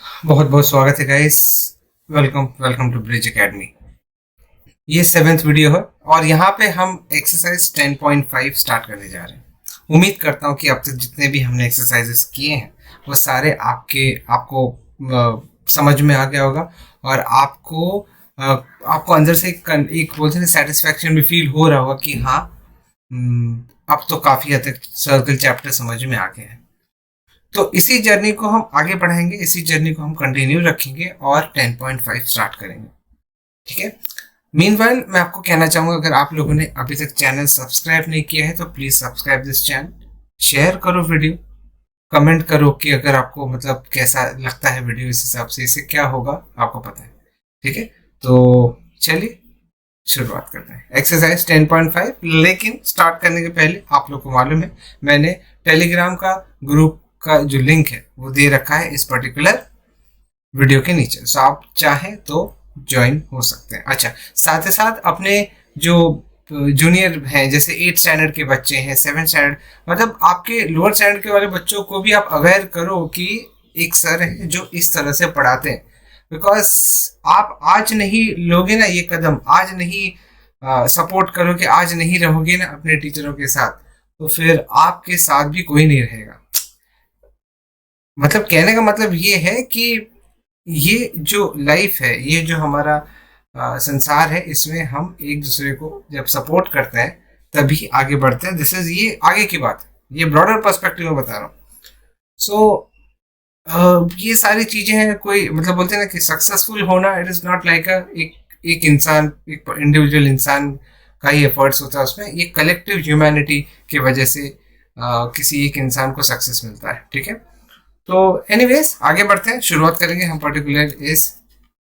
बहुत बहुत स्वागत है guys. Welcome welcome to Bridge Academy. ये 7th वीडियो है और यहाँ पे हम एक्सरसाइज 10.5 स्टार्ट करने जा रहे हैं। उम्मीद करता हूँ कि अब तक जितने भी हमने एक्सरसाइजेस किए हैं वो सारे आपको समझ में आ गया होगा और आपको अंदर से एक बोलते हैं सेटिस्फैक्शन भी फील हो रहा होगा कि हाँ, अब तो काफ़ी हद तक सर्कल चैप्टर समझ में आ गए हैं। तो इसी जर्नी को हम आगे बढ़ाएंगे, इसी जर्नी को हम कंटिन्यू रखेंगे और 10.5 स्टार्ट करेंगे। ठीक है। मीनवाइल मैं आपको कहना चाहूँगा, अगर आप लोगों ने अभी तक चैनल सब्सक्राइब नहीं किया है तो please subscribe this channel, share करो वीडियो, कमेंट करो कि अगर आपको मतलब कैसा लगता है वीडियो, इस हिसाब से इससे क्या होगा आपको पता है। ठीक है, तो चलिए शुरुआत करते हैं एक्सरसाइज 10.5। लेकिन स्टार्ट करने के पहले आप लोग को मालूम है मैंने टेलीग्राम का ग्रुप का जो लिंक है वो दे रखा है इस पर्टिकुलर वीडियो के नीचे, सो आप चाहें तो ज्वाइन हो सकते हैं। अच्छा, साथ ही साथ अपने जो जूनियर हैं, जैसे 8 स्टैंडर्ड के बच्चे हैं, 7 स्टैंडर्ड, मतलब आपके लोअर स्टैंडर्ड के वाले बच्चों को भी आप अवेयर करो कि एक सर है जो इस तरह से पढ़ाते हैं। बिकॉज आप आज नहीं लोगे ना ये कदम, आज नहीं सपोर्ट करोगे, आज नहीं रहोगे ना अपने टीचरों के साथ, तो फिर आपके साथ भी कोई नहीं रहेगा। मतलब कहने का मतलब ये है कि ये जो लाइफ है, ये जो हमारा संसार है, इसमें हम एक दूसरे को जब सपोर्ट करते हैं तभी आगे बढ़ते हैं। दिस इज ये आगे की बात है, ये ब्रॉडर पर्सपेक्टिव में बता रहा हूँ। सो ये सारी चीजें हैं, कोई मतलब बोलते हैं ना कि सक्सेसफुल होना इट इज नॉट लाइक एक इंसान, एक इंडिविजुअल इंसान का ही एफर्ट्स होता है, उसमें ये कलेक्टिव ह्यूमैनिटी की वजह से किसी एक इंसान को सक्सेस मिलता है। ठीक है, तो एनीवेज आगे बढ़ते हैं, शुरुआत करेंगे हम पर्टिकुलर इस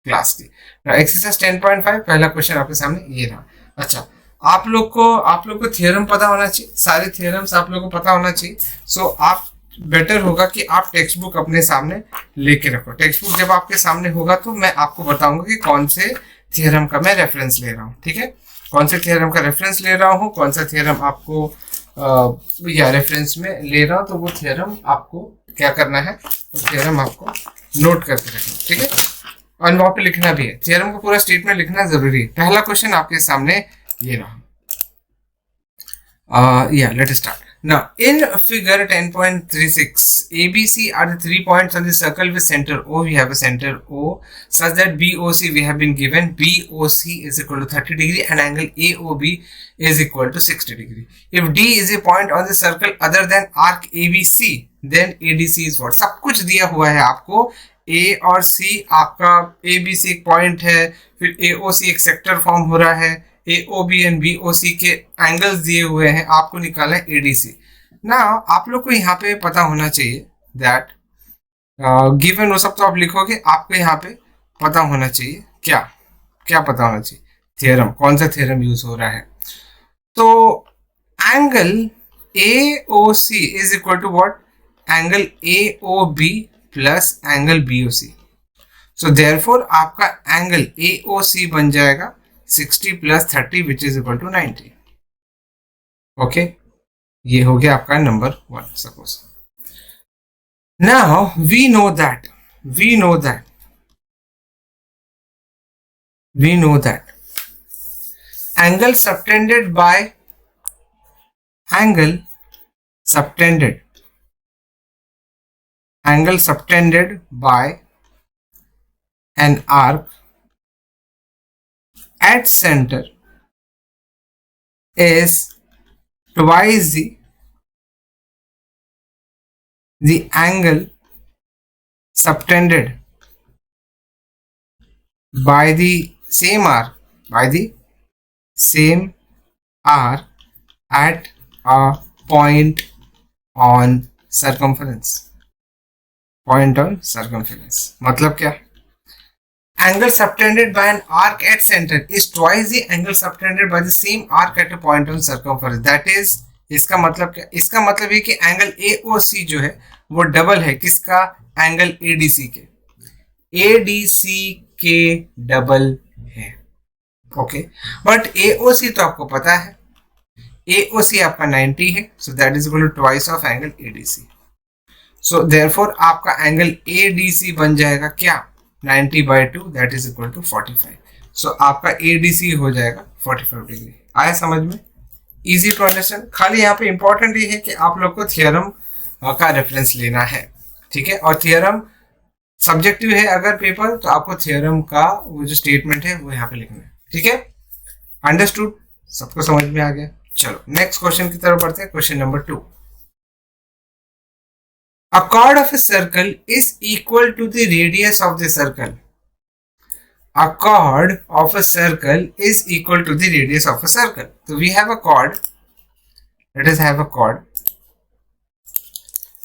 क्लास की। एक्सरसाइज 10.5 पहला क्वेश्चन आपके सामने ये रहा। अच्छा, आप लोग को थियरम पता होना चाहिए, सारे थियरम्स आप लोग को पता होना चाहिए। सो आप बेटर होगा कि आप टेक्स्ट बुक अपने सामने लेके रखो। टेक्स्ट बुक जब आपके सामने होगा तो मैं आपको बताऊंगा कि कौन से थियरम का मैं रेफरेंस ले रहा हूँ। ठीक है, कौन से थियरम का रेफरेंस ले रहा हूँ, कौन सा थियरम आपको या रेफरेंस में ले रहा हूँ, तो वो थियरम आपको क्या करना है, वो थियरम आपको नोट करके रखना। ठीक है, और वहां पे लिखना भी है, थियरम को पूरा स्टेटमेंट लिखना जरूरी है। पहला क्वेश्चन आपके सामने ये रहा। Yeah, let us start. Now, in figure 10.36, ABC are the 3 points on the circle with center O. We have a center O such that BOC we have been given. BOC is equal to 30 degree and angle AOB is equal to 60 degree. If D is a point on the circle other than arc ABC, then ADC is what? सब कुछ दिया हुआ है आपको। A और C आपका ABC एक point है, फिर AOC एक सेक्टर फॉर्म हो रहा है, AOB एंड BOC के एंगल्स दिए हुए हैं, आपको निकालना है ADC। ना आप लोग को यहाँ पे पता होना चाहिए दैट गिवन वो सब तो आप लिखोगे, आपको यहाँ पे पता होना चाहिए क्या क्या पता होना चाहिए, थियरम, कौन सा थियरम यूज हो रहा है। तो angle AOC is equal to what, angle AOB plus angle BOC। So therefore आपका एंगल AOC बन जाएगा 60 plus 30 which is equal to 90। Okay, ये हो गया आपका number 1। Suppose now we know that angle subtended by an arc at center is twice the angle subtended by the same arc at a point on circumference। मतलब क्या, angle subtended by an arc at center is twice the angle subtended by the same arc at a point on circumference। that is, इसका मतलब क्या, इसका मतलब ये कि angle AOC जो है वो डबल है किसका, एंगल ADC के डबल है। ओके, बट AOC तो आपको पता है, AOC आपका 90 है, so that is equal to twice of angle ADC। So therefore आपका एंगल ADC बन जाएगा क्या, 90/2 that is equal to 45। So आपका ADC हो जाएगा 45 डिग्री। आया समझ में, इजी टू अंडरस्टैंड। खाली यहाँ पे इंपॉर्टेंट ये है कि आप लोग को थियरम का रेफरेंस लेना है, ठीक है। और थियरम सब्जेक्टिव है अगर पेपर, तो आपको थियरम का वो जो स्टेटमेंट है वो यहाँ पे लिखना है, ठीक है। अंडरस्टूड, सबको समझ में आ गया। चलो नेक्स्ट क्वेश्चन की तरफ बढ़ते हैं। Question number 2, a chord of a circle is equal to the radius of the circle. A chord of a circle is equal to the radius of a circle. So we have a chord, let us have a chord.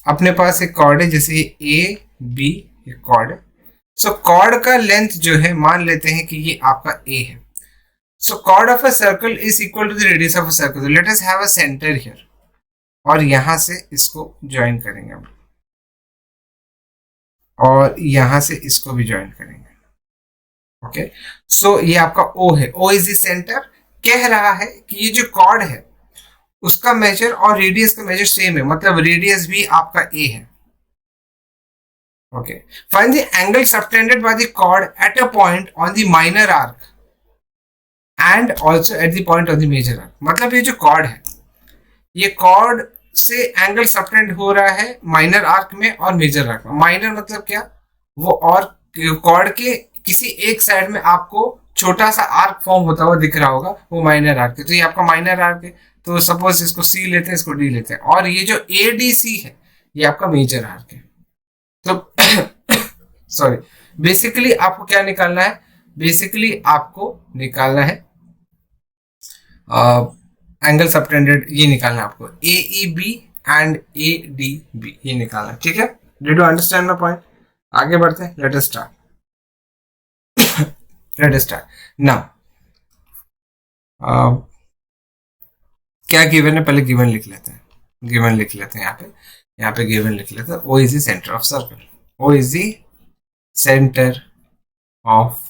अपने पास एक chord है, जैसे A B एक chord है। So chord का length जो है मान लेते हैं कि ये आपका A है। So chord of a circle is equal to the radius of a circle. So let us have a center here. और यहां से इसको ज्वाइन करेंगे हम, और यहां से इसको भी ज्वाइन करेंगे। ओके, सो ये आपका O है, O इज द सेंटर। कह रहा है कि ये जो कॉर्ड है उसका मेजर और रेडियस का मेजर सेम है, मतलब रेडियस भी आपका A है। Okay, find the angle subtended by the chord at a point on the minor arc and also at the point of the major arc. मतलब ये जो कॉर्ड है, ये कॉर्ड से एंगल सबटेंड हो रहा है माइनर आर्क में और मेजर आर्क में। माइनर मतलब क्या, वो और कॉर्ड के किसी एक साइड में आपको छोटा सा आर्क फॉर्म होता हुआ दिख रहा होगा, वो माइनर आर्क है। तो ये आपका माइनर आर्क है, तो सपोज इसको C लेते हैं, इसको D लेते हैं। और ये जो ADC है ये आपका मेजर आर्क है। तो सॉरी, बेसिकली आपको क्या निकालना है, बेसिकली आपको निकालना है एंगल सबटेंडेड, ये निकालना है आपको AEB एंड ADB, ये निकालना है, ठीक है। Did you understand my point? आगे बढ़ते हैं, late us start. Late us start now. क्या गिवन है, पहले गिवन लिख लेते हैं। गिवन लिख लेते हैं यहाँ पे गिवन लिख लेते हैं। O is the centre of circle, O is the centre of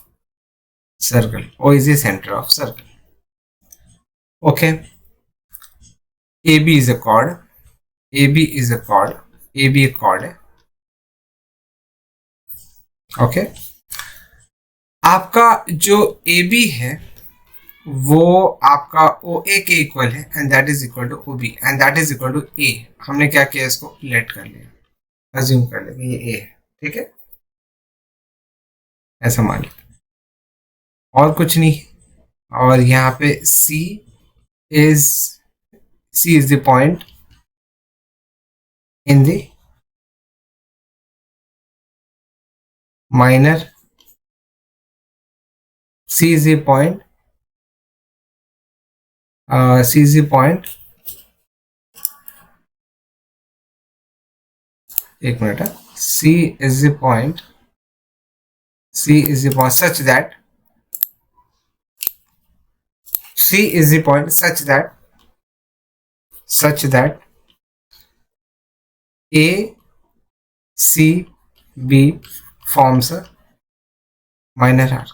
circle, O is the centre of circle. Okay, AB is a chord, AB is a chord, AB एक chord है। ओके, आपका जो AB है वो आपका OA के equal है, and that is equal to OB and that is equal to A। हमने क्या किया, इसको लेट कर लिया, अज्यूम कर लिया कि ये A है, ठीक है, ऐसा मान लिया, और कुछ नहीं। और यहाँ पे C is the point in the minor, C is the point, C is the point, एक minute, C is the point, C is the point such that, C is the point such that A C B forms a minor arc।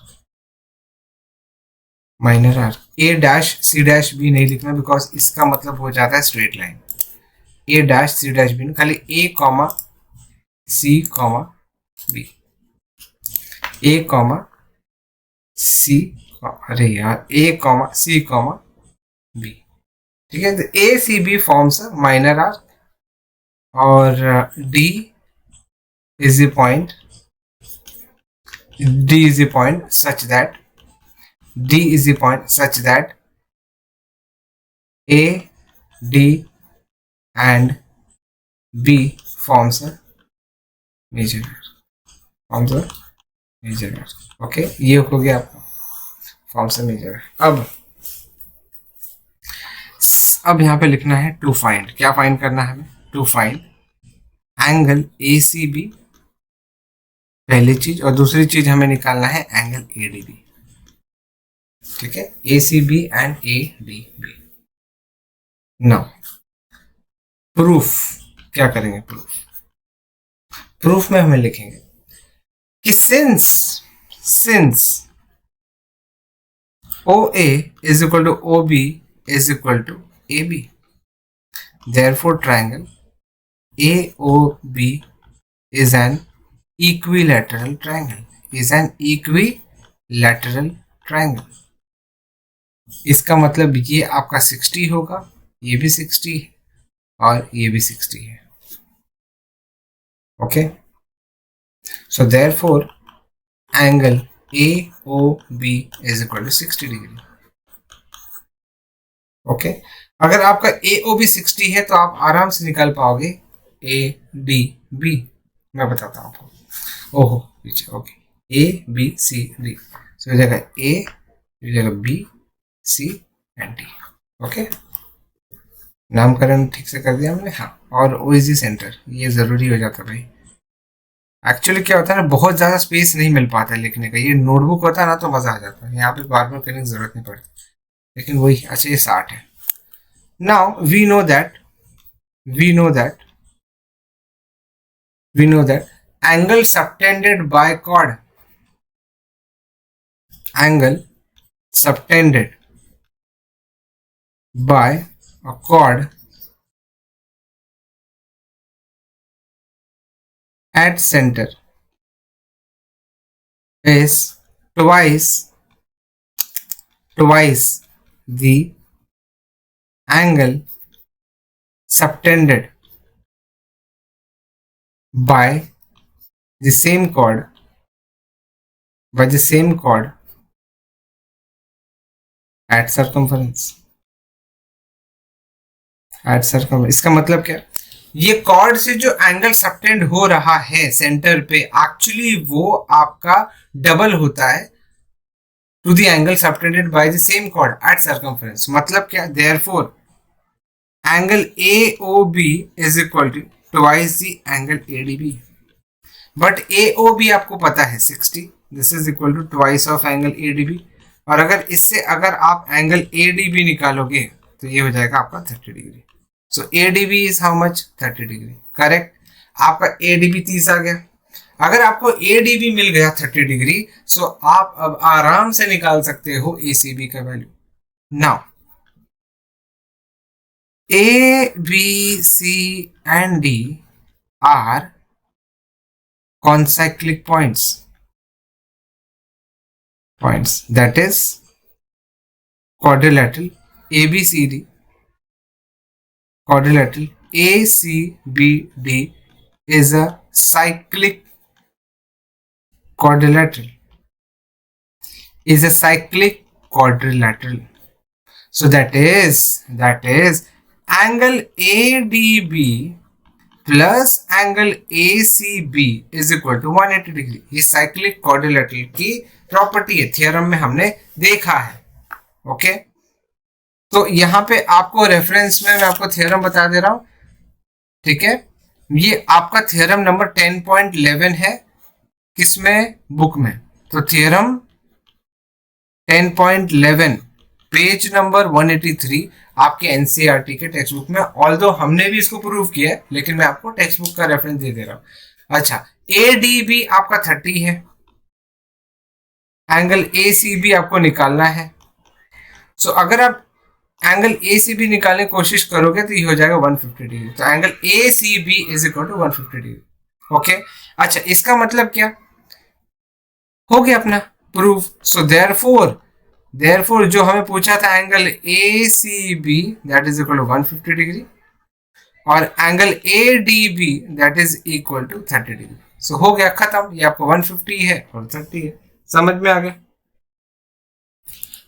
Minor arc A dash C dash B नहीं लिखना, because इसका मतलब हो जाता है straight line. A dash C dash B, खाली A comma C comma B, A comma C, अरे यार A comma C comma B, ठीक है। तो ACB फॉर्म्स माइनर आर्क, और D is the point, D is the point such that, D is the point such that A, D and B forms a major arc, forms a major arc। Okay, ये हो गया आपका forms a major arc। अब यहाँ पे लिखना है to find, क्या फाइंड करना है हमें, टू फाइंड एंगल ACB पहली चीज, और दूसरी चीज हमें निकालना है एंगल ADB, ठीक है, ACB and ADB। Now proof क्या करेंगे, प्रूफ में हमें लिखेंगे कि since OA is equal to OB is equal to AB, therefore triangle AOB is an equilateral triangle. Is an equilateral triangle. इसका मतलब ये आपका 60 होगा, ये भी 60 है और ये भी 60 है. Okay, so therefore angle AOB is equal to 60 degree. Okay, अगर आपका AOB 60 है तो आप आराम से निकाल पाओगे ADB. मैं बताता हूँ आपको. ओहो पीछे. Okay, ABCD. सो ये जगह A, ये जगह B, C and D. Okay, नामकरण ठीक से कर दिया हमने. हाँ, और OSG सेंटर ये जरूरी हो जाता भाई. एक्चुअली क्या होता है ना, बहुत ज़्यादा स्पेस नहीं मिल पाता है लिखने का. ये नोटबुक होता है ना तो मज़ा आ जाता है. यहाँ पे बार बार करने की ज़रूरत नहीं पड़ती. लेकिन वही, अच्छा ये 60 है. Now we know that angle subtended by chord, angle subtended by a chord at center is twice the angle subtended by the same chord at circumference. इसका मतलब क्या? ये कॉर्ड से जो एंगल सबटेंड हो रहा है सेंटर पे, एक्चुअली वो आपका डबल होता है to the angle subtended by the same chord at circumference. मतलब क्या? Therefore angle AOB is equal to twice the angle ADB. But AOB आपको पता है 60, this is equal to twice of angle ADB. और अगर इससे अगर आप एंगल ADB निकालोगे तो ये हो जाएगा आपका 30 degree. So ADB is how much? 30 degree. Correct, आपका ADB 30 आ गया. अगर आपको ADB मिल गया 30 डिग्री, सो आप अब आराम से निकाल सकते हो ACB का value. Now A, B, C and D are concyclic points. That is quadrilateral ABCD, quadrilateral ACBD is a cyclic quadrilateral. So that is angle ADB plus angle ACB is equal to 180 degree. ये cyclic quadrilateral की property है, theorem में हमने देखा है. Okay, तो यहाँ पे आपको रेफरेंस में मैं आपको थियरम बता दे रहा हूं. ठीक है, ये आपका थियरम नंबर 10.11 है. किसमें? बुक में. तो थियरम 10.11 पेज नंबर 183 आपके एनसीईआरटी के टेक्स्ट बुक में. ऑल्दो हमने भी इसको प्रूव किया है, लेकिन मैं आपको टेक्स्ट बुक का रेफरेंस दे रहा हूं. अच्छा, ADB आपका 30 है, एंगल ACB आपको निकालना है. सो अगर आप एंगल ACB निकालने की कोशिश करोगे तो ये हो जाएगा 150 डिग्री. तो angle ACB is equal to 150 degree. Okay, अच्छा इसका मतलब क्या हो गया अपना प्रूफ. सो देयरफॉर जो हमें पूछा था angle ACB that is equal to 150 degree और angle ADB that is equal to 30 degree. So हो गया खत्म. ये आपको 150 है और 30 है. समझ में आ गया?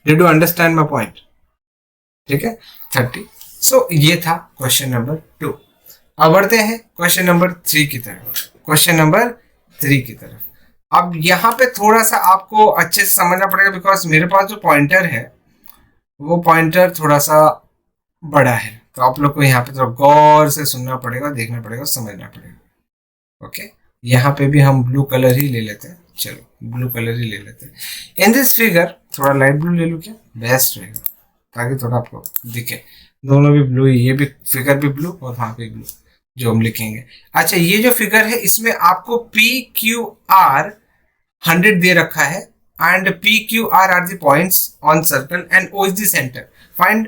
Did you understand my point? ठीक है, 30. सो ये था क्वेश्चन नंबर 2. अब बढ़ते हैं क्वेश्चन नंबर 3 की तरफ. अब यहाँ पे थोड़ा सा आपको अच्छे से समझना पड़ेगा, बिकॉज मेरे पास जो पॉइंटर है वो पॉइंटर थोड़ा सा बड़ा है. तो आप लोग को यहाँ पे थोड़ा गौर से सुनना पड़ेगा, देखना पड़ेगा, समझना पड़ेगा. ओके, यहाँ पे भी हम ब्लू कलर ही ले लेते हैं. चलो ब्लू कलर ही ले लेते हैं. इन दिस फिगर थोड़ा लाइट ब्लू ले लूँ क्या? बेस्ट रहेगा ताकि थोड़ा आपको दिखे. दोनों भी ब्लू, ये भी फिगर भी ब्लू और वहां पे ब्लू जो हम लिखेंगे. अच्छा, ये जो फिगर है इसमें आपको PQR 100 दे रखा है and PQR are the points on circle and O is the centre. Find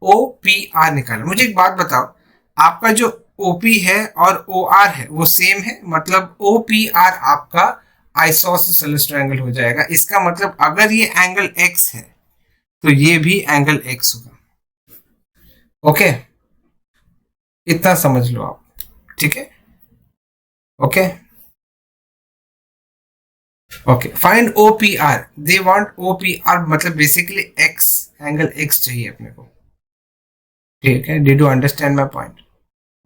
OPR निकालो. मुझे एक बात बताओ, आपका जो OP है और OR है वो सेम है, मतलब OPR आपका आइसोसेलेस ट्रायंगल हो जाएगा। इसका मतलब अगर ये एंगल X है तो ये भी एंगल X होगा। ओके, इतना समझ लो आप, ठीक है। Okay okay, find OPR, they want OPR, मतलब बेसिकली X, एंगल X चाहिए अपने को, ठीक है। Did you understand my point?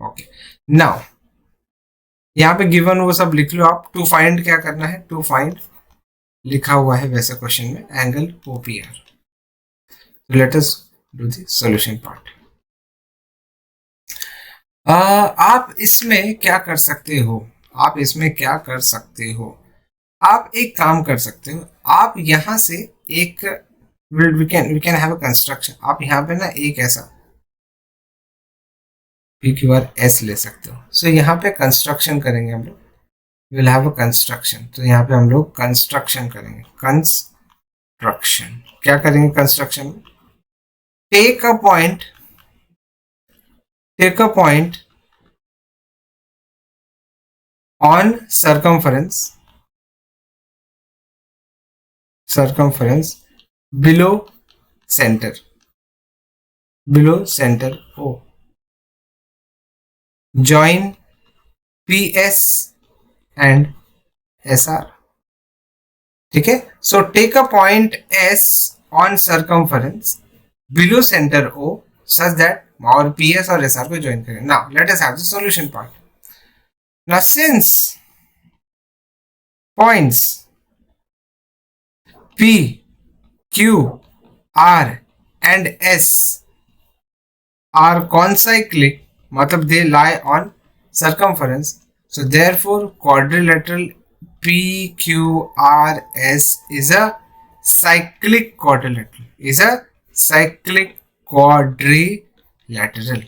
Okay, now यहाँ पे गिवन वो सब लिख लो आप। टू फाइंड क्या करना है, टू फाइंड लिखा हुआ है वैसे क्वेश्चन में, angle OPR। Let us do the solution part. आप इसमें क्या कर सकते हो, आप इसमें क्या कर सकते हो, आप एक काम कर सकते हो। आप यहां से एक we can have a construction. आप यहाँ पे ना एक ऐसा PQR S ले सकते हो। सो यहाँ पे कंस्ट्रक्शन करेंगे हम लोग, विल हैव अ कंस्ट्रक्शन। तो यहाँ पे हम लोग कंस्ट्रक्शन करेंगे। कंस्ट्रक्शन क्या करेंगे कंस्ट्रक्शन में? Take a point, take a point on circumference below center, below center O, join PS and SR, ठीक है। So take a point S on circumference below center O such that और PS और SR को join करें। Now let us have the solution part. Now since points P, Q, R and S are concyclic, मतलब they lie on circumference, so therefore quadrilateral PQRS is a cyclic quadrilateral, is a cyclic quadrilateral.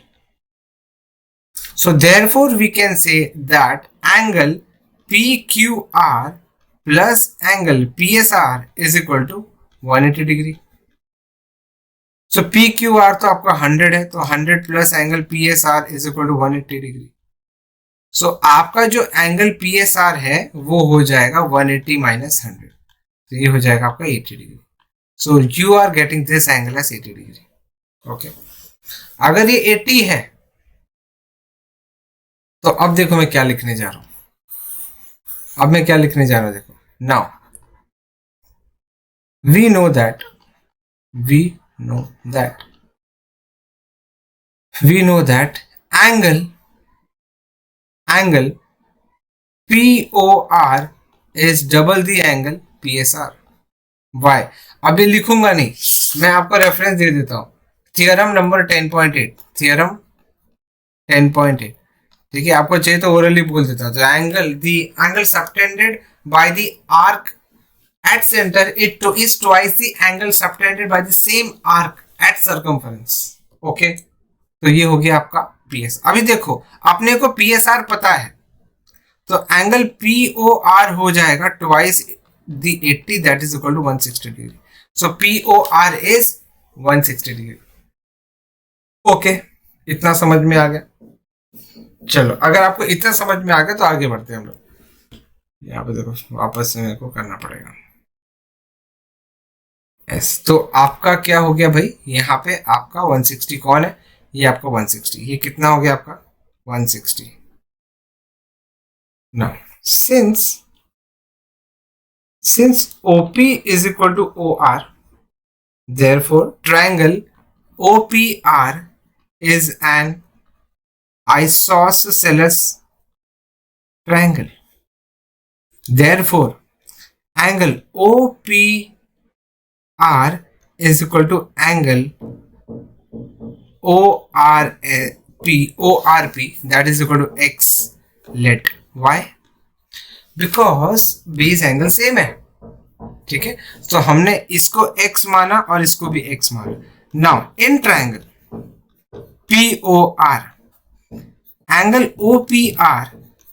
So therefore we can say that angle PQR plus angle PSR is equal to 180 degree. So PQR तो आपका 100 है, तो 100 plus angle PSR is equal to 180 degree. So आपका जो angle PSR है वो हो जाएगा 180 माइनस 100, तो ये हो जाएगा आपका 80 degree. So you are getting this angle as 80 degree. Okay, अगर ये 80 है तो अब देखो मैं क्या लिखने जा रहा हूं। अब मैं क्या लिखने जा रहा हूं, देखो। Now we know that angle POR is double the angle PSR. Why? अभी लिखूंगा नहीं, मैं आपको रेफरेंस दे देता हूं। थियरम नंबर 10.8, थियरम 10.8, ठीक है। आपको चाहिए तो ओरली बोल देता हूं। तो angle subtended by the arc at center it is twice the angle subtended by the same arc at circumference. Okay, तो ये हो गया आपका PS। अभी देखो अपने को PSR पता है, तो एंगल POR हो जाएगा twice the 80, that is equal to 160 degree. So POR is 160 degree. Okay, इतना समझ में आ गया। चलो, अगर आपको इतना समझ में आ गया तो आगे बढ़ते हैं हम लोग। यहाँ पे देखो वापस से मेरे को करना पड़ेगा S। तो आपका क्या हो गया भाई, यहाँ पे आपका 160 कौन है, ये आपका 160, ये कितना हो गया आपका 160। Now since OP is equal to OR, therefore triangle OPR is an isosceles triangle. Therefore angle OPR is equal to angle ORP, that is equal to X. Let why? Because base angle same है, ठीक है। तो हमने इसको x माना और इसको भी x माना। Now in triangle POR, angle OPR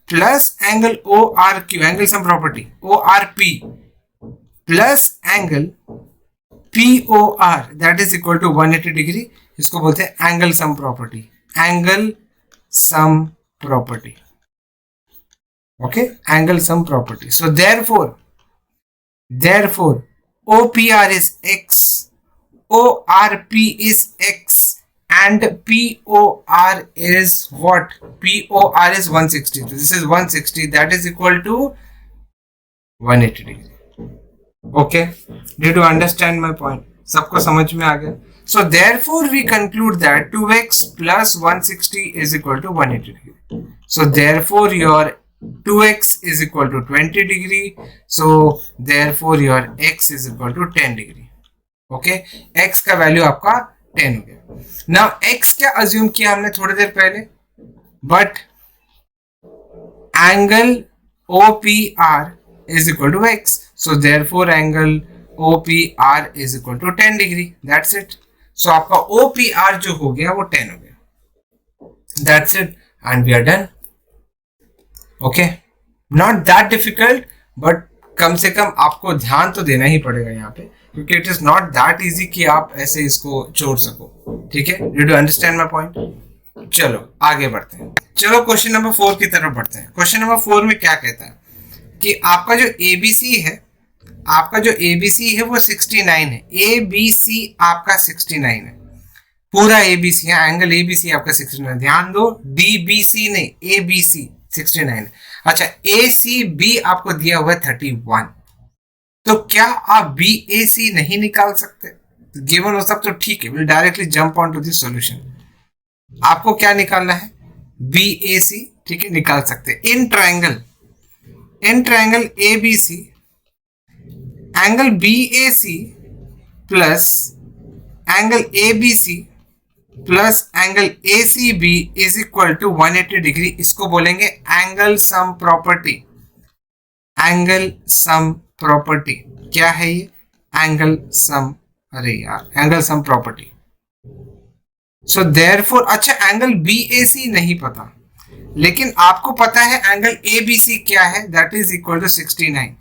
plus angle ORQ, angle sum property ORP plus angle POR, that is equal to 180 degree. इसको बोलते हैं angle sum property, angle sum property. Okay, angle sum property. So therefore OPR is X, ORP is X, and POR is what? POR is 160. This is 160. That is equal to 180 degree. Okay, did you understand my point? सबको समझ में आ गया? So therefore we conclude that 2x plus 160 is equal to 180 degree. So therefore your 2x is equal to 20 degree. So therefore your x is equal to 10 degree. Okay, x का value आपका 10 हो गया. Now x क्या assume किया हमने थोड़ी देर पहले? But angle OPR is equal to x. So therefore angle OPR is equal to 10 degree. That's it. So आपका OPR जो हो गया वो 10 हो गया. That's it. And we are done. Okay. Not that difficult, but कम से कम आपको ध्यान तो देना ही पड़ेगा यहाँ पे, क्योंकि it is not that easy कि आप ऐसे इसको छोड़ सको. ठीक है, do you understand my point? चलो आगे बढ़ते हैं. चलो क्वेश्चन नंबर 4 की तरफ बढ़ते हैं. क्वेश्चन नंबर 4 में क्या कहता है कि आपका जो ABC है, आपका जो ABC है वो 69 है. ABC आपका 69 है, पूरा ABC है. एंगल ABC आपका 69. ध्यान दो, DBC नहीं, ABC 69 है. अच्छा, ACB आपको दिया हुआ है 31. तो क्या आप BAC नहीं निकाल सकते? गिवन हो सब तो ठीक है, will directly jump on to the solution. आपको क्या निकालना है? BAC. ठीक है, निकाल सकते हैं. In triangle ABC, angle BAC plus angle ABC plus angle ACB is equal to 180 degree. इसको बोलेंगे angle sum property. Angle sum property क्या है ये? एंगल सम, अरे यार, angle sum property. So therefore, अच्छा एंगल BAC नहीं पता, लेकिन आपको पता है एंगल ABC क्या है, दैट इज इक्वल टू 69.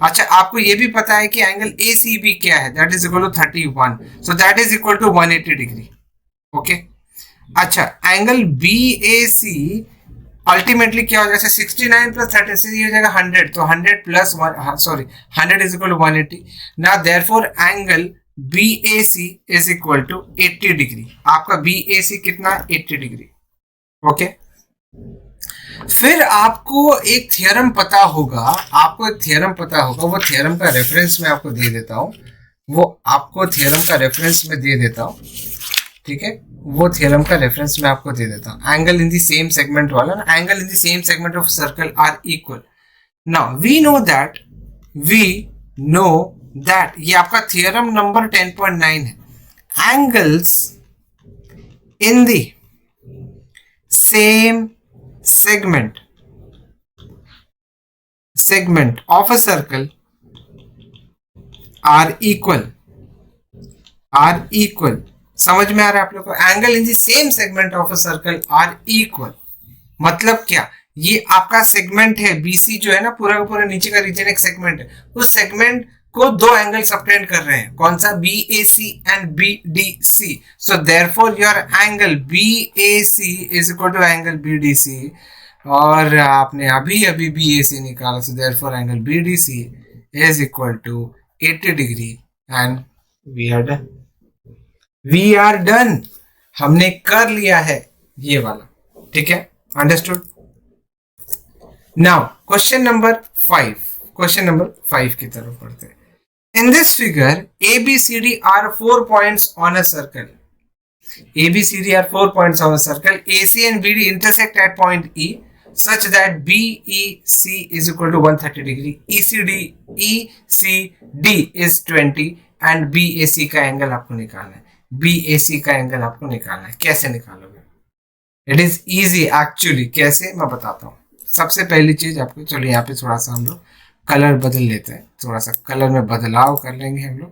अच्छा, आपको ये भी पता है कि एंगल ACB क्या है, that is equal to 31. So that is equal to 180 degree. Okay. अच्छा, एंगल BAC अल्टीमेटली क्या हो जाएगा? 69 प्लस 36 हो जाएगा 100. तो 100 plus 100 is equal to 180. Now therefore angle BAC is equal to 80 degree. आपका BAC कितना? 80 डिग्री. ओके. फिर आपको एक थ्योरम पता होगा, वो थ्योरम का रेफरेंस मैं आपको दे देता हूं. ठीक है, वो थ्योरम का रेफरेंस मैं आपको दे देता हूं. Angle in the same segment वाला ना, angle in the same segment of circle are equal. Now we know that ये आपका थ्योरम नंबर 10.9 है. Angles in the same segment of a circle are equal. समझ में आ रहा है आप लोग को? Angle in the same segment of a circle are equal मतलब क्या? ये आपका सेगमेंट है BC जो है ना, पूरा का पूरा नीचे का रीजन एक सेगमेंट है. उस सेगमेंट को दो एंगल सबटेंड कर रहे हैं. कौन सा? BAC and BDC. So therefore your angle BAC is equal to angle BDC. और आपने अभी BAC निकाला. So therefore angle BDC is equal to 80 degree. And we are done. हमने कर लिया है ये वाला. ठीक है, अंडरस्टूड. नाउ क्वेश्चन नंबर 5 की तरफ पढ़ते हैं. In this figure, ABCD are 4 points on a circle. ABCD are 4 points on a circle. AC and BD intersect at point E such that BEC is equal to 130 degree. ECD is 20 and BAC का angle आपको निकालना है. BAC का angle आपको निकालना है. कैसे निकालोगे? It is easy actually. कैसे मैं बताता हूँ. सबसे पहली चीज आपको, चलो यहाँ पे थोड़ा सा हम लोग कलर बदल लेते हैं. थोड़ा सा कलर में बदलाव कर लेंगे हम लोग.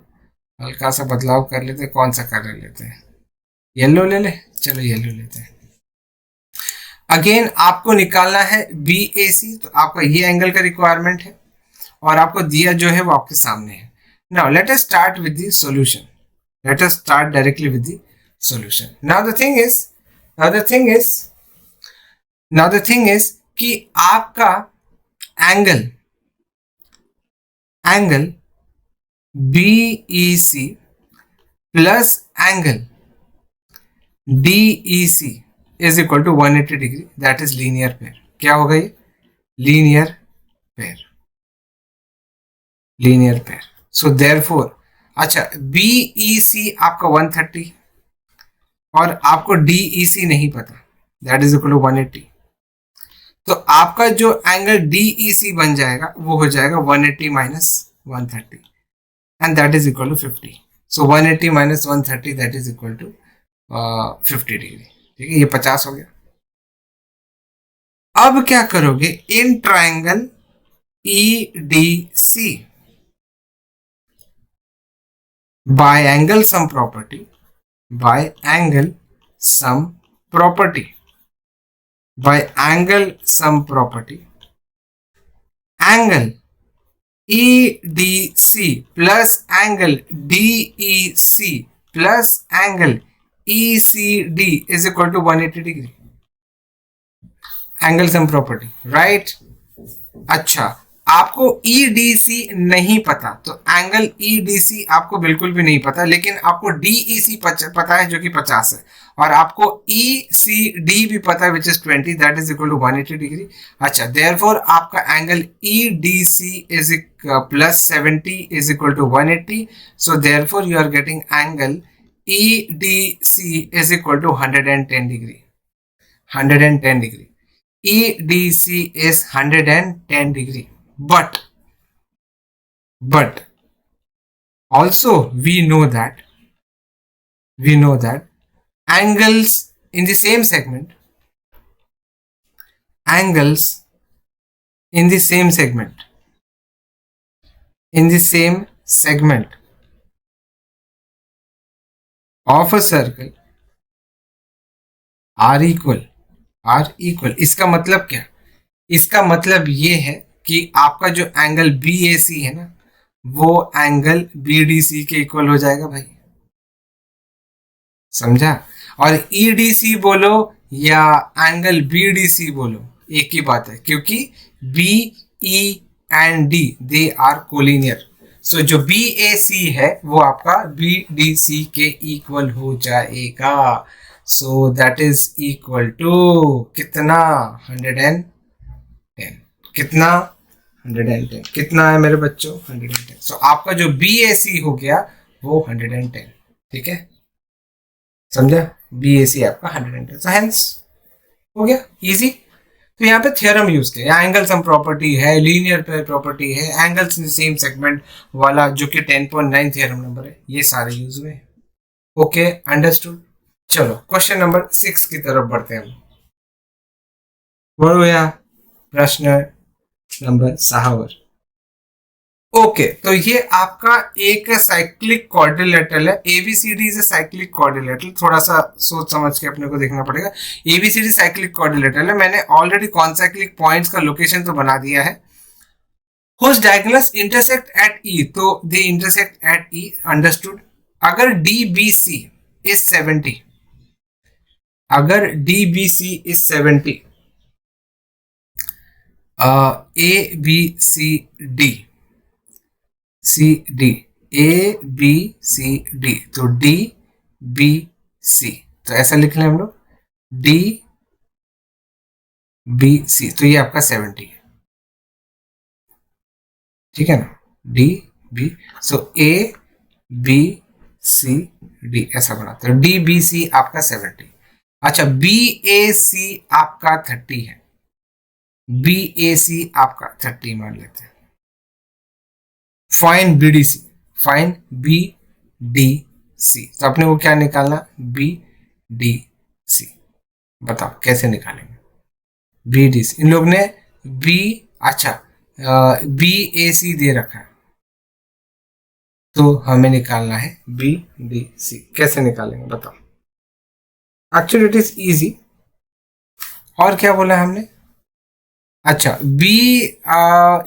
हल्का सा बदलाव कर लेते हैं. कौन सा कलर लेते हैं? येलो ले ले. चलो येलो लेते हैं. अगेन आपको निकालना है BAC. तो आपका ये एंगल का रिक्वायरमेंट है और आपको दिया जो है वो आपके सामने है. Now let us start with the solution. Let us start directly with the solution. Now the thing is now the thing is कि आपका angle angle BEC plus angle DEC is equal to 180 degree, that is linear pair. क्या होगा ये? Linear pair, linear pair. So therefore अच्छा, BEC आपका 130 और आपको DEC नहीं पता, दैट इज इक्वल टू 180। तो आपका जो एंगल DEC बन जाएगा वो हो जाएगा 180 minus 130 and that is equal to 50। So 180 minus 130 that is equal to 50 degree. ठीक है, ये 50 हो गया। अब क्या करोगे? In triangle EDC by angle sum property, by angle sum property, by angle sum property, angle EDC plus angle DEC plus angle ECD is equal to 180 degree. Angle sum property, right? अच्छा, आपको EDC नहीं पता तो angle EDC आपको बिल्कुल भी नहीं पता, लेकिन आपको DEC पता है जो कि 50 है, और आपको ECD भी पता है which is 20, that is equal to 180 degree. अच्छा, देयरफॉर आपका angle EDC is plus 70 is equal to 180। So therefore you are getting angle EDC is equal to 110 degree, 110 degree. EDC is 110 degree, but also we know that angles in the same segment, angles in the same segment of a circle are equal। इसका मतलब क्या? इसका मतलब ये है कि आपका जो एंगल BAC है ना, वो एंगल BDC के इक्वल हो जाएगा भाई, समझा? और EDC बोलो या एंगल BDC बोलो, एक ही बात है, क्योंकि B, E and D they are collinear. So जो BAC है वो आपका BDC के इक्वल हो जाएगा। So that is equal to कितना? 110। कितना? 110। कितना है मेरे बच्चों? 110। सो आपका जो BAC हो गया वो 110। ठीक है, समझा? BAC आपका 110। सो हेंस हो गया इजी। तो यहाँ पे थ्योरम यूज किया, एंगल सम प्रॉपर्टी है, लीनियर पेयर प्रॉपर्टी है, एंगल्स इन सेम सेगमेंट वाला जो कि 10.9 थ्योरम नंबर है, ये सारे यूज हुए। Okay, understood. चलो क्वेश्चन नंबर 6 की तरफ बढ़ते हैं। बोलो यहाँ प्रश्न नंबर 6। ओके, तो ये आपका एक साइक्लिक क्वाड्रिलेटरल है। ABCD is a cyclic quadrilateral, थोड़ा सा सोच समझ के अपने को देखना पड़ेगा। ABCD साइक्लिक क्वाड्रिलेटरल है। मैंने ऑलरेडी कॉन्साइक्लिक पॉइंट्स का लोकेशन तो बना दिया है। whose diagonals intersect at E, तो they intersect at E, understood। अगर DBC is 70, अगर DBC is 70, ABCD CD ABCD, तो DBC, तो ऐसा लिख लें हम लोग DBC, तो ये आपका 70 है। ठीक है ना, DB, सो ABCD ऐसा बनाते हैं। DBC आपका 70। अच्छा, BAC आपका 30 है, BAC आपका 30 मान लेते हैं। फाइन BDC, फाइन BDC, तो अपने को क्या निकालना? BDC। बताओ कैसे निकालेंगे BDC? इन लोग ने अच्छा BAC दे रखा है, तो हमें निकालना है BDC। कैसे निकालेंगे बताओ? Actually it is easy. और क्या बोला हमने? अच्छा,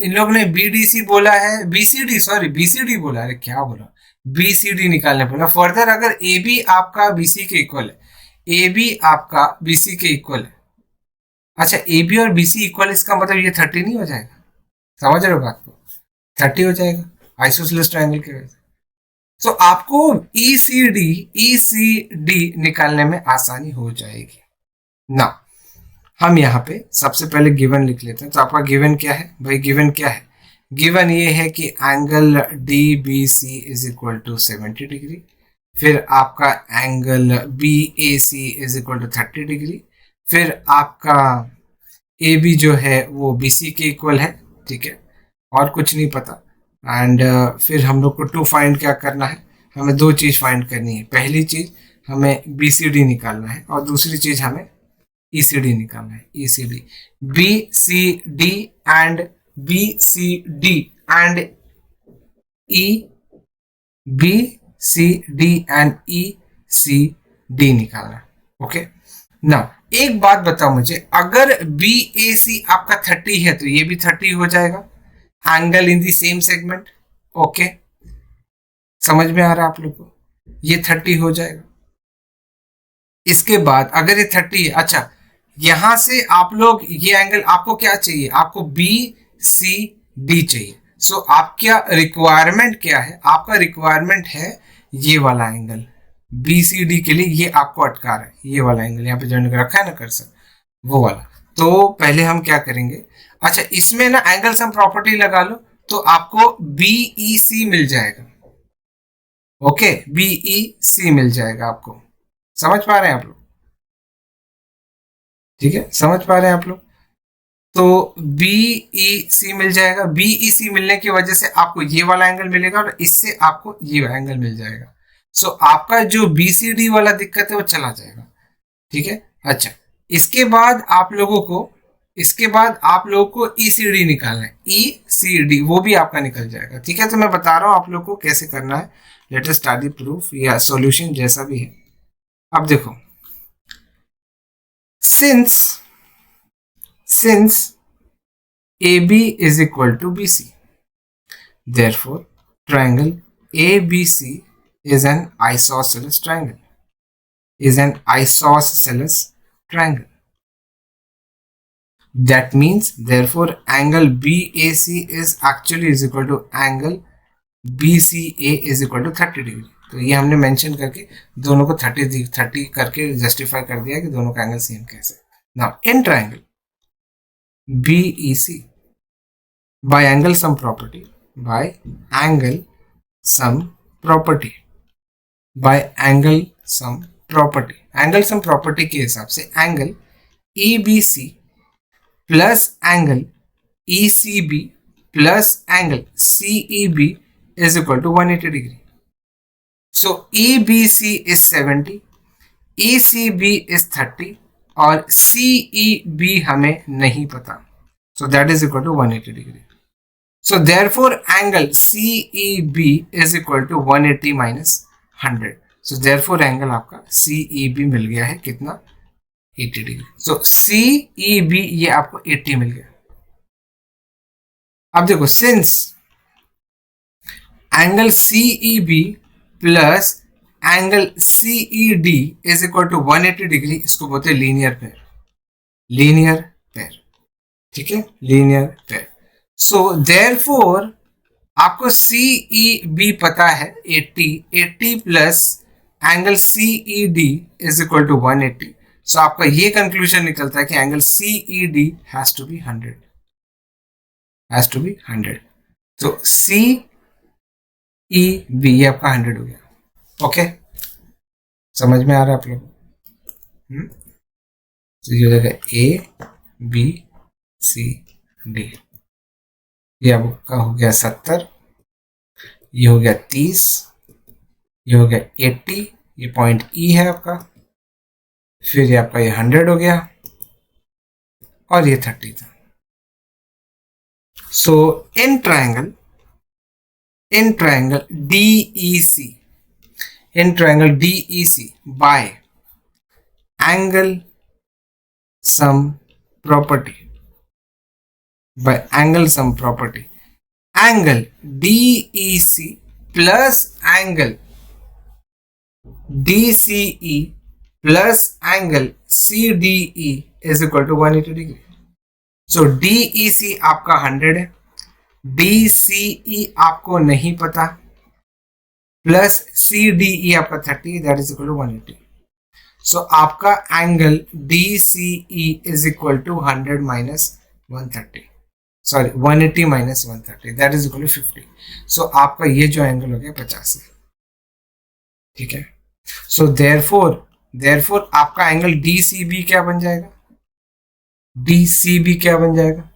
इन लोग ने BDC बोला है, BCD बोला है, क्या बोला? BCD निकालने बोला। फर्दर अगर AB आपका BC के इक्वल है, AB आपका BC के इक्वल है, अच्छा ए बी और बी सी इक्वल, इसका मतलब ये 30 नहीं हो जाएगा? समझ रहे हो बात को? 30 हो जाएगा आइसोसेलेस ट्रायंगल की वजह से। तो आपको ई सी डी निकालने में आसानी हो जाएगी ना। हम यहाँ पे सबसे पहले गिवन लिख लेते हैं। तो आपका गिवन क्या है भाई? गिवन क्या है? गिवन ये है कि angle D B C is equal to 70 degree, फिर आपका angle B A C is equal to 30 degree, फिर आपका ए बी जो है वो बी सी के इक्वल है, ठीक है, और कुछ नहीं पता। एंड फिर हम लोग को टू फाइंड क्या करना है? हमें दो चीज़ फाइंड करनी है। पहली चीज़ हमें बी सी डी निकालना है और दूसरी चीज़ हमें ई सी डी निकालना है। E C D, B C D and B C D and E, B C D and E C D निकालना। ओके ना, एक बात बताओ मुझे, अगर बी ए सी आपका 30 है तो ये भी 30 हो जाएगा, angle in the same segment. Okay, समझ में आ रहा है आप लोग को? ये 30 हो जाएगा। इसके बाद अगर ये 30 है, अच्छा यहां से आप लोग ये एंगल, आपको क्या चाहिए? आपको बी सी डी चाहिए। सो आपका रिक्वायरमेंट क्या है? आपका रिक्वायरमेंट है ये वाला एंगल बी सी डी के लिए, ये आपको अटका रहा है, ये वाला एंगल यहाँ पे जो रखा है ना कर्सर, वो वाला। तो पहले हम क्या करेंगे, अच्छा इसमें ना एंगल सम प्रॉपर्टी लगा लो तो आपको बी ई सी मिल जाएगा। ओके, बी ई सी मिल जाएगा आपको। समझ पा रहे हैं आप लोग? ठीक है, समझ पा रहे हैं आप लोग? तो बी ई सी मिल जाएगा। बी ई सी मिलने की वजह से आपको ये वाला एंगल मिलेगा और इससे आपको ये एंगल मिल जाएगा। सो आपका जो बी सी डी वाला दिक्कत है वो चला जाएगा। ठीक है, अच्छा इसके बाद आप लोगों को ई सी डी निकालना है। ई सी डी वो भी आपका निकल जाएगा। ठीक है, तो मैं बता रहा हूं आप लोग को कैसे करना है। Late us start the proof या सॉल्यूशन जैसा भी है। अब देखो, since AB is equal to BC, therefore triangle ABC is an isosceles triangle. That means therefore angle BAC is actually is equal to angle BCA is equal to 30 degree. तो ये हमने mention करके दोनों को 30 करके जस्टिफाई कर दिया कि दोनों का एंगल सेम कैसे। Now in triangle BEC by angle sum property angle sum property के हिसाब से angle EBC plus angle ECB plus angle CEB is equal to 180 degree. So EBC is 70, ECB is 30 और CEB हमें नहीं पता। So that is equal to 180 degree. So therefore angle CEB is equal to 180 minus 100. So therefore angle आपका CEB मिल गया है कितना? 80 degree. So CEB ये आपको 80 मिल गया। अब देखो, since angle CEB plus angle CED is equal to 180 degree, इसको बोलते हैं लीनियर पेयर। ठीक है, लीनियर पेयर। सो देयरफॉर आपको CEB पता है 80 plus angle CED is equal to 180। So आपका ये कंक्लूजन निकलता है कि angle CED has to be 100। तो CEB ये आपका 100 हो गया। ओके, समझ में आ रहा है आप लोग? तो ये हो जाएगा ABCD। ये आपका हो गया 70, ये हो गया 30, ये हो गया 80, ये पॉइंट E है आपका, फिर ये आपका ये 100 हो गया और ये 30 था। So in triangle DEC by angle sum property angle DEC plus angle DCE plus angle CDE is equal to 180 degree. So DEC आपका 100 है, DCE आपको नहीं पता, प्लस CDE आपका 30, that is equal to 180। So आपका angle DCE is equal to 100 minus 130, sorry 180 minus 130, that is equal to 50। So आपका ये जो एंगल हो गया 50 है, ठीक है। सो देयरफॉर आपका एंगल DCB क्या बन जाएगा, DCB क्या बन जाएगा,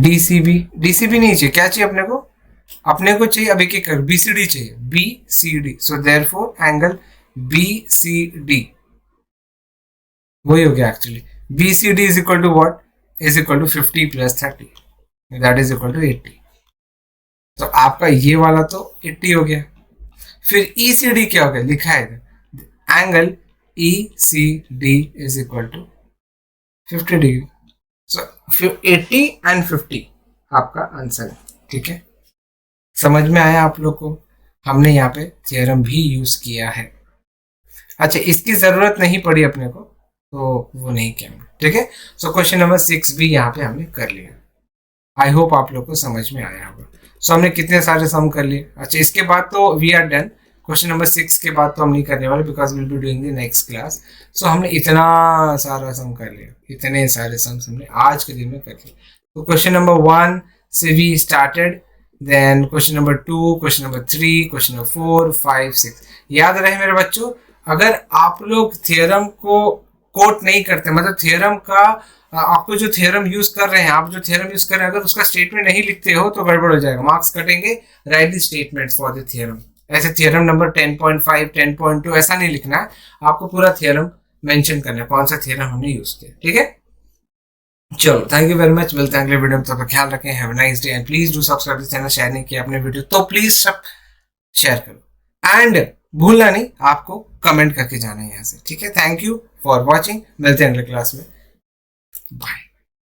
DCB नहीं चाहिए, क्या चाहिए अपने को चाहिए अब एक एक कर BCD चाहिए, BCD। So therefore angle BCD वही हो गया actually, BCD is equal to what, is equal to 50 plus 30, that is equal to 80। तो आपका ये वाला तो 80 हो गया। फिर ECD क्या हो गया, लिखा है angle ECD is equal to 50 degree. So 80 and 50 आपका आंसर है, ठीक है। समझ में आया आप लोग को, हमने यहाँ पे थ्योरम भी यूज किया है। अच्छा, इसकी जरूरत नहीं पड़ी अपने को, तो वो नहीं किया, ठीक है। सो क्वेश्चन नंबर 6 भी यहाँ पे हमने कर लिया। आई होप आप लोग को समझ में आया होगा। सो हमने कितने सारे सम कर लिए। अच्छा, इसके बाद तो we are done. Question number 6 के बाद तो हम नहीं करने वाले, because will be doing the next class. So हमने इतना सारा सम कर लिया, इतने सारे सम हमने आज के दिन में कर लिए। तो क्वेश्चन नंबर 1 से we started, then question number 2, question number 3, question number 4, 5, 6। याद रहे मेरे बच्चों, अगर आप लोग थ्योरम को कोट नहीं करते, मतलब थ्योरम का आपको जो थ्योरम यूज कर रहे हैं, आप जो थ्योरम यूज कर रहे हैं, अगर उसका स्टेटमेंट नहीं लिखते हो तो गड़बड़ हो जाएगा, मार्क्स कटेंगे। Right the statements for the theorem. ऐसे थ्योरम नंबर 10.5, 10.2 ऐसा नहीं लिखना है, आपको पूरा थ्योरम मेंशन करना है, कौन सा थ्योरम हमने यूज किया, ठीक है। चलो, थैंक यू वेरी मच, मिलते हैं अगले वीडियो में, तब तक ख्याल रखें, have a nice day and please do subscribe the channel. Share नहीं किया अपने वीडियो तो प्लीज सब शेयर करो, एंड भूलना नहीं आपको कमेंट करके जाना है यहाँ से, ठीक है। थैंक यू फॉर वॉचिंग, मिलते हैं अगले क्लास में, बाय।